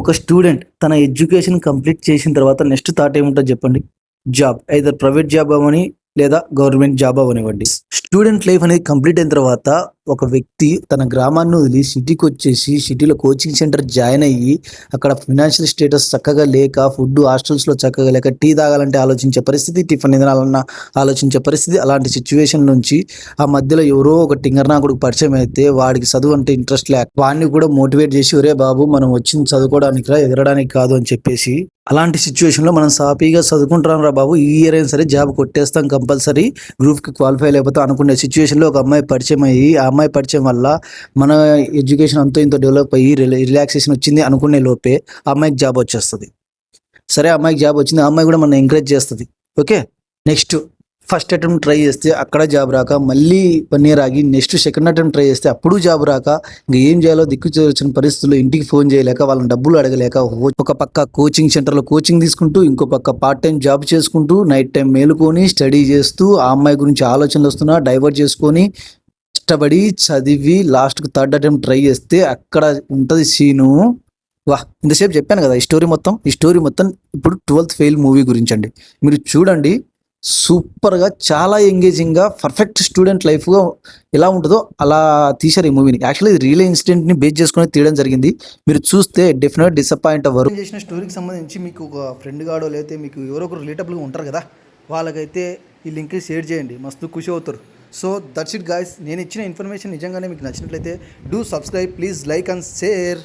ఒక స్టూడెంట్ తన education complete చేసిన తర్వాత నెక్స్ట్ థాట్ ఏముంటుంది చెప్పండి? జాబ్. ఐదర్ ప్రైవేట్ జాబ్ అవ్వని లేదా గవర్నమెంట్ జాబ్ అవ్వనివ్వండి. స్టూడెంట్ లైఫ్ అనేది కంప్లీట్ అయిన తర్వాత ఒక వ్యక్తి తన గ్రామాన్ని వదిలి సిటీకి వచ్చేసి సిటీలో కోచింగ్ సెంటర్ జాయిన్ అయ్యి అక్కడ ఫినాన్షియల్ స్టేటస్ చక్కగా లేక ఫుడ్ హాస్టల్స్లో చక్కగా లేక టీ తాగాలంటే ఆలోచించే పరిస్థితి, టిఫిన్ తినాలన్నా ఆలోచించే పరిస్థితి. అలాంటి సిచ్యువేషన్ నుంచి ఆ మధ్యలో ఎవరో ఒక టింగర్నాకుడికి పరిచయం అయితే వాడికి చదువు అంటే ఇంట్రెస్ట్ లేక వాడిని కూడా మోటివేట్ చేసి ఒరే బాబు మనం వచ్చింది చదువుకోవడానికి రా, ఎగరడానికి కాదు అని చెప్పేసి అలాంటి సిచ్యువేషన్లో మనం సాఫీగా చదువుకుంటాం రా బాబు, ఈ ఇయర్ అయినా సరే జాబ్ కొట్టేస్తాం కంపల్సరీ, గ్రూప్కి క్వాలిఫై లేకపోతే అనుకునే సిచ్యువేషన్లో ఒక అమ్మాయి పరిచయం అయ్యి ఆ అమ్మాయి పరిచయం వల్ల మన ఎడ్యుకేషన్ అంతా ఇంత డెవలప్ అయ్యి రిలాక్సేషన్ వచ్చింది అనుకునే లోపే ఆ అమ్మాయికి జాబ్ వచ్చేస్తుంది. సరే ఆ అమ్మాయికి జాబ్ వచ్చింది, ఆ అమ్మాయి కూడా మనం ఎంకరేజ్ చేస్తుంది. Okay, next first attempt try చేస్తే అక్కడ జాబ్ రాక మళ్ళీ 1 ఇయర్ ఆగి నెక్స్ట్ సెకండ్ అటెంప్ట్ ట్రై చేస్తే అప్పుడు జాబ్ రాక ఇంకా ఏం చేయాలో దిక్కు వచ్చిన పరిస్థితుల్లో ఇంటికి ఫోన్ చేయలేక వాళ్ళని డబ్బులు అడగలేక ఒక పక్క కోచింగ్ సెంటర్లో కోచింగ్ తీసుకుంటూ ఇంకో పక్క పార్ట్ టైం జాబ్ చేసుకుంటూ నైట్ టైం మేలుకొని స్టడీ చేస్తూ ఆ అమ్మాయి గురించి ఆలోచనలు వస్తున్నా డైవర్ట్ చేసుకొని కష్టపడి చదివి లాస్ట్కి థర్డ్ అటెంప్ట్ ట్రై చేస్తే అక్కడ ఉంటుంది సీను. ఇంతసేపు చెప్పాను కదా ఈ స్టోరీ మొత్తం ఇప్పుడు 12th ఫెయిల్ మూవీ గురించి అండి. మీరు చూడండి, సూపర్గా చాలా ఎంగేజింగ్గా పర్ఫెక్ట్ స్టూడెంట్ లైఫ్గా ఎలా ఉంటుందో అలా తీశారు ఈ మూవీని. యాక్చువల్లీ ఇది రియల్ ఇన్సిడెంట్ని బేస్ చేసుకుని తీయడం జరిగింది. మీరు చూస్తే డెఫినెట్ డిసప్పాయింట్ అవ్వరు. చేసిన స్టోరీకి సంబంధించి మీకు ఒక ఫ్రెండ్ గాడో లేకపోతే మీకు ఎవరో ఒకరు రిలేటబుల్గా ఉంటారు కదా, వాళ్ళకైతే ఈ లింక్ షేర్ చేయండి, మస్తు ఖుషి అవుతారు. So that's it guys. నేను ఇచ్చిన ఇన్ఫర్మేషన్ నిజంగానే మీకు నచ్చినట్లయితే do subscribe, please like and share.